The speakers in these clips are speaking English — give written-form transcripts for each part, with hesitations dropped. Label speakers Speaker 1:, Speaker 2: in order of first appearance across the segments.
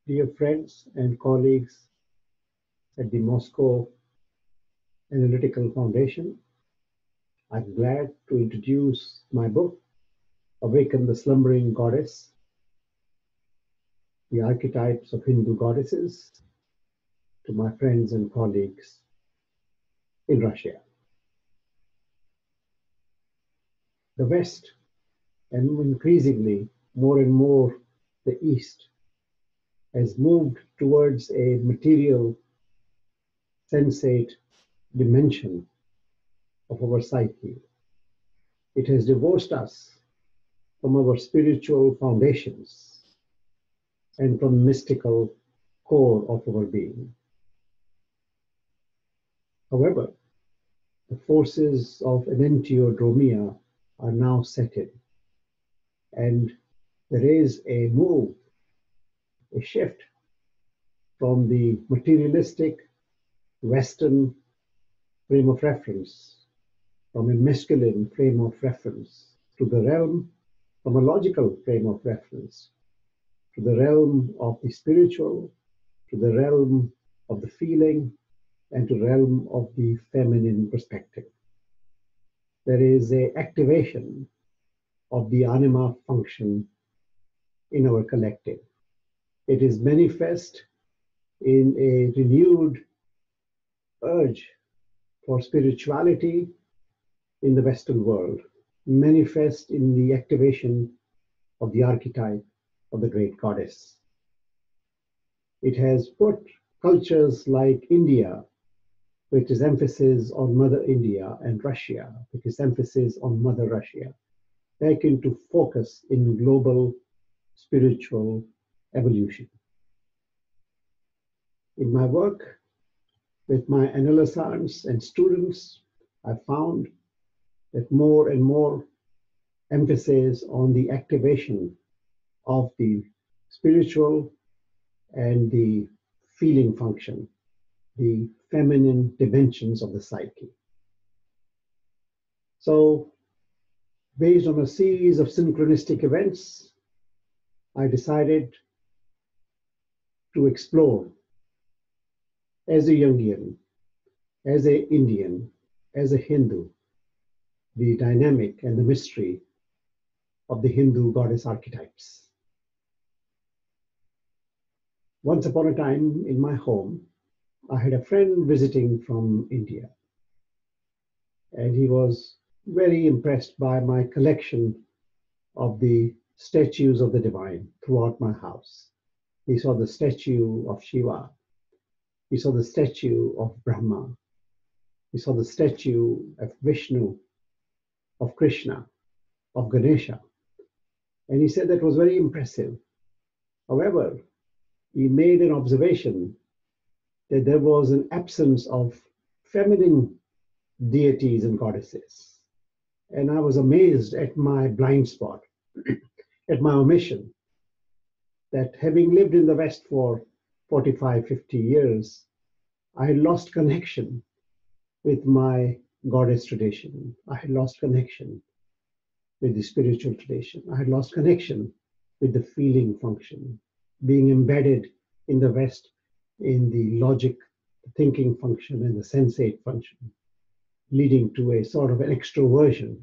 Speaker 1: Dear friends and colleagues at the Moscow Analytical Foundation, I'm glad to introduce my book, Awaken the Slumbering Goddess, the Archetypes of Hindu Goddesses, to my friends and colleagues in Russia. The West, and increasingly more and more the East, has moved towards a material, sensate dimension of our psyche. It has divorced us from our spiritual foundations and from the mystical core of our being. However, the forces of enantiodromia are now set in, and there is a move, a shift from the materialistic Western frame of reference, from a masculine frame of reference, to the realm, from a logical frame of reference, to the realm of the spiritual, to the realm of the feeling, and to the realm of the feminine perspective. There is an activation of the anima function in our collective. It is manifest in a renewed urge for spirituality in the Western world, manifest in the activation of the archetype of the great goddess. It has put cultures like India, which is emphasis on Mother India, and Russia, which is emphasis on Mother Russia, back into focus in global spiritual evolution. In my work with my adolescents and students, I found that more and more emphasis on the activation of the spiritual and the feeling function, the feminine dimensions of the psyche. So, based on a series of synchronistic events, I decided to explore, as a Jungian, as an Indian, as a Hindu, the dynamic and the mystery of the Hindu goddess archetypes. Once upon a time in my home, I had a friend visiting from India, and he was very impressed by my collection of the statues of the divine throughout my house. He saw the statue of Shiva, he saw the statue of Brahma, he saw the statue of Vishnu, of Krishna, of Ganesha, and he said that was very impressive. However, he made an observation that there was an absence of feminine deities and goddesses. And I was amazed at my blind spot, at my omission, that having lived in the West for 45, 50 years, I had lost connection with my goddess tradition. I had lost connection with the spiritual tradition. I had lost connection with the feeling function, being embedded in the West in the logic, the thinking function, and the sensate function, leading to a sort of an extroversion,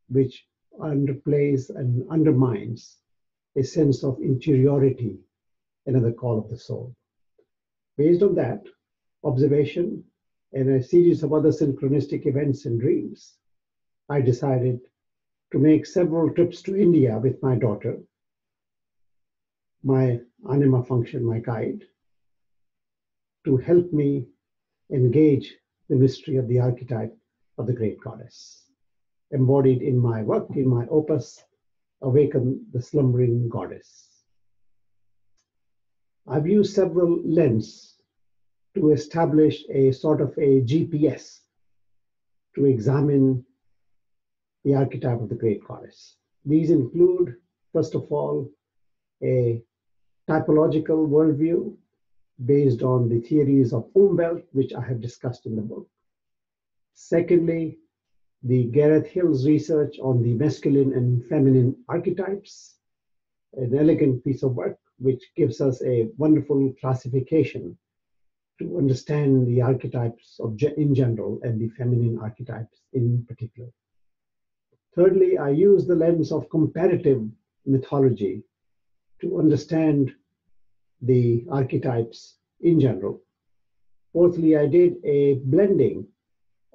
Speaker 1: which underplays and undermines a sense of interiority, another call of the soul. Based on that observation and a series of other synchronistic events and dreams, I decided to make several trips to India with my daughter, my anima function, my guide, to help me engage the mystery of the archetype of the great goddess, embodied in my work, in my opus, Awaken the Slumbering Goddess. I've used several lenses to establish a sort of a GPS to examine the archetype of the great goddess. These include, first of all, a typological worldview based on the theories of Umwelt, which I have discussed in the book. Secondly, the Gareth Hill's research on the masculine and feminine archetypes. an elegant piece of work which gives us a wonderful classification to understand the archetypes in general and the feminine archetypes in particular. Thirdly, I use the lens of comparative mythology to understand the archetypes in general. Fourthly, I did a blending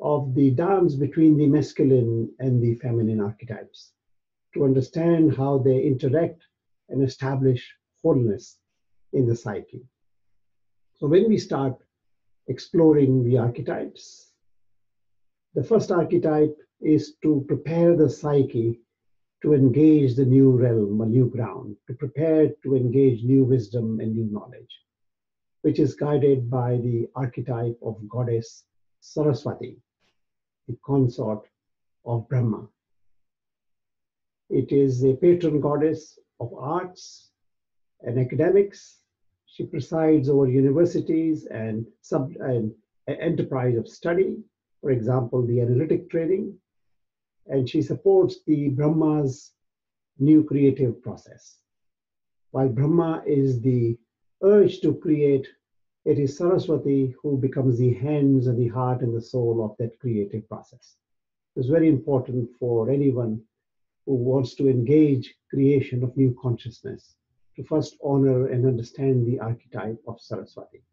Speaker 1: of the dance between the masculine and the feminine archetypes to understand how they interact and establish wholeness in the psyche. So when we start exploring the archetypes, the first archetype is to prepare the psyche to engage the new realm, a new ground, to prepare to engage new wisdom and new knowledge, which is guided by the archetype of goddess Saraswati, the consort of Brahma. It is a patron goddess of arts and academics. She presides over universities and enterprise of study, for example, the analytic training, and she supports the Brahma's new creative process. While Brahma is the urge to create, it is Saraswati who becomes the hands and the heart and the soul of that creative process. It's very important for anyone who wants to engage creation of new consciousness to first honor and understand the archetype of Saraswati.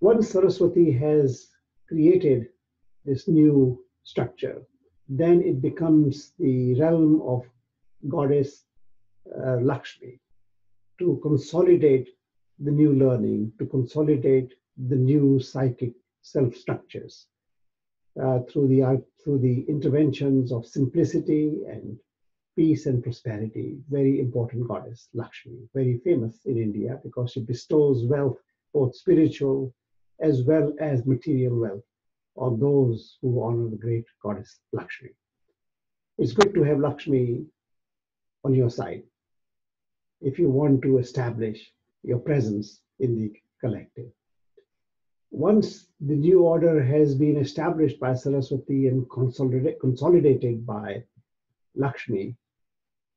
Speaker 1: Once Saraswati has created this new structure, then it becomes the realm of goddess Lakshmi to consolidate the new learning, to consolidate the new psychic self-structures through the interventions of simplicity and peace and prosperity. Very important goddess, Lakshmi, very famous in India because she bestows wealth, both spiritual as well as material wealth, on those who honor the great goddess Lakshmi. It's good to have Lakshmi on your side if you want to establish your presence in the collective. Once the new order has been established by Saraswati and consolidated by Lakshmi,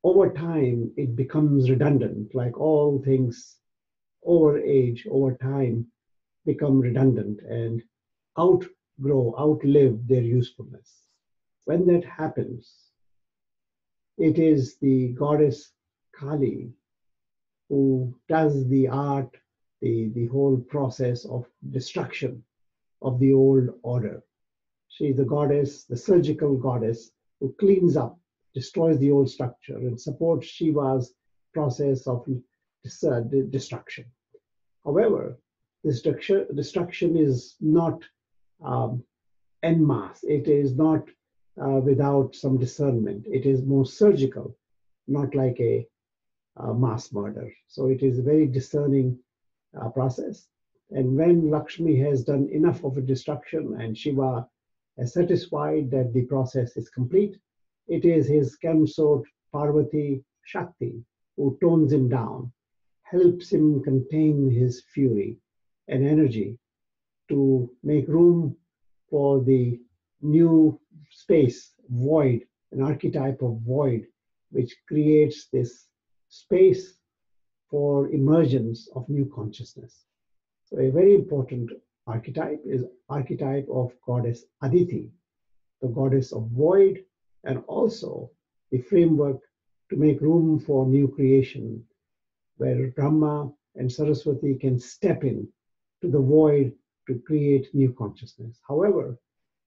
Speaker 1: over time it becomes redundant, like all things over age, over time, become redundant and outlive their usefulness. When that happens, it is the goddess Kali who does the art, the whole process of destruction of the old order. She is the goddess, the surgical goddess, who cleans up, destroys the old structure, and supports Shiva's process of destruction. However, this destruction is not en masse. It is not without some discernment. It is more surgical, not like a mass murder. So it is a very discerning process. And when Lakshmi has done enough of a destruction and Shiva is satisfied that the process is complete, it is his consort Parvati Shakti who tones him down, helps him contain his fury and energy to make room for the new space, void, an archetype of void, which creates this space for emergence of new consciousness. So a very important archetype is archetype of goddess Aditi, the goddess of void, and also the framework to make room for new creation, where Brahma and Saraswati can step in to the void to create new consciousness. However,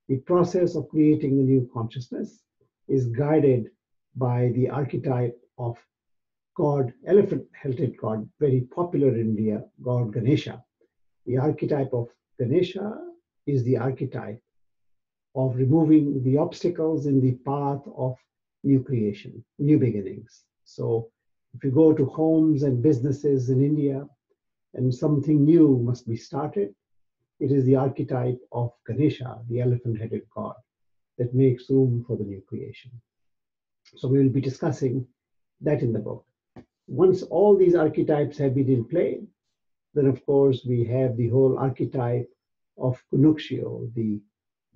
Speaker 1: the process of creating the new consciousness is guided by the archetype of God, elephant-headed God, very popular in India, God Ganesha. The archetype of Ganesha is the archetype of removing the obstacles in the path of new creation, new beginnings. So if you go to homes and businesses in India and something new must be started, it is the archetype of Ganesha, the elephant-headed God, that makes room for the new creation. So we will be discussing that in the book. Once all these archetypes have been in play, then of course we have the whole archetype of Kunukshiyo, the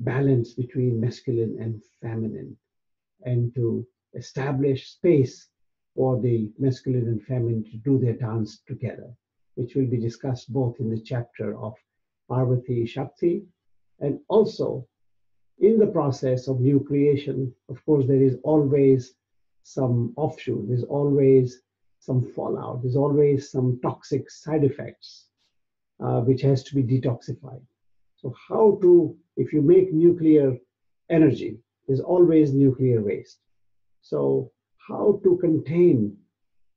Speaker 1: balance between masculine and feminine, and to establish space for the masculine and feminine to do their dance together, which will be discussed both in the chapter of Parvati Shakti, and also in the process of new creation. Of course, there is always some offshoot, there's always some fallout, there's always some toxic side effects, which has to be detoxified. So how to, if you make nuclear energy, there's always nuclear waste. So how to contain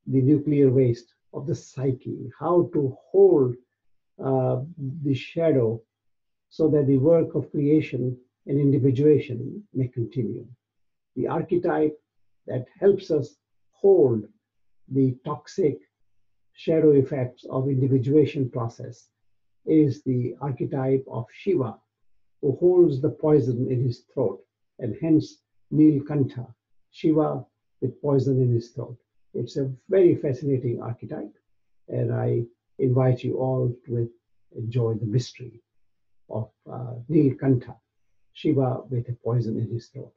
Speaker 1: the nuclear waste of the psyche, how to hold the shadow so that the work of creation and individuation may continue. The archetype that helps us hold the toxic shadow effects of individuation process is the archetype of Shiva, who holds the poison in his throat, and hence Nilkantha, Shiva with poison in his throat. It's a very fascinating archetype, and I invite you all to enjoy the mystery of Nilkantha, Shiva with a poison in his throat.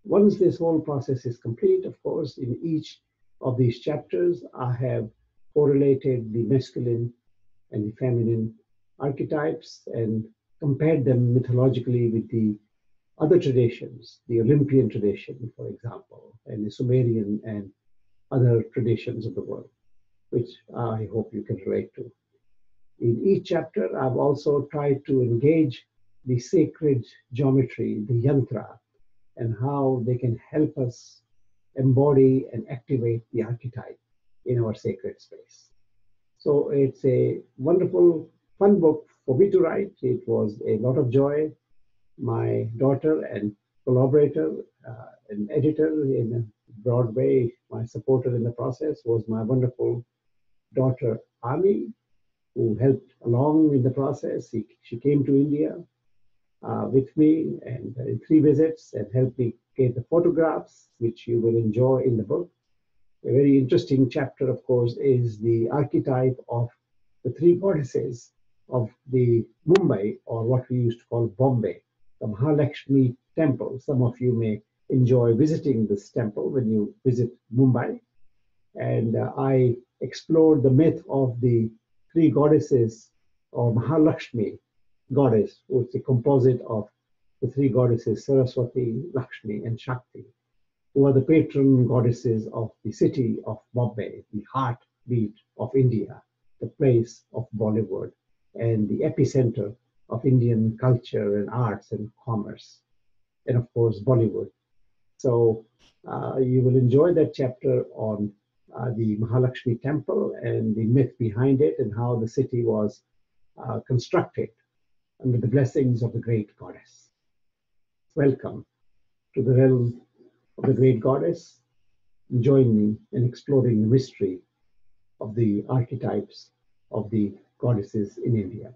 Speaker 1: Once this whole process is complete, of course, in each of these chapters, I have correlated the masculine and the feminine archetypes and compared them mythologically with the other traditions, the Olympian tradition, for example, and the Sumerian and other traditions of the world, which I hope you can relate to. In each chapter, I've also tried to engage the sacred geometry, the yantra, and how they can help us embody and activate the archetype in our sacred space. So it's a wonderful, fun book for me to write. It was a lot of joy. My daughter and collaborator and editor in a broad way, my supporter in the process, was my wonderful daughter, Ami, who helped along in the process. She came to India with me and in 3 visits and helped me get the photographs, which you will enjoy in the book. A very interesting chapter, of course, is the archetype of the 3 goddesses of the Mumbai, or what we used to call Bombay, the Mahalakshmi temple. Some of you may enjoy visiting this temple when you visit Mumbai. And I explored the myth of the 3 goddesses, or Mahalakshmi goddess, which is a composite of the 3 goddesses, Saraswati, Lakshmi, and Shakti, who are the patron goddesses of the city of Bombay, the heartbeat of India, the place of Bollywood, and the epicenter of Indian culture and arts and commerce, and of course, Bollywood. So you will enjoy that chapter on the Mahalakshmi temple and the myth behind it and how the city was constructed under the blessings of the great goddess. Welcome to the realm of the great goddess. Join me in exploring the mystery of the archetypes of the goddesses in India.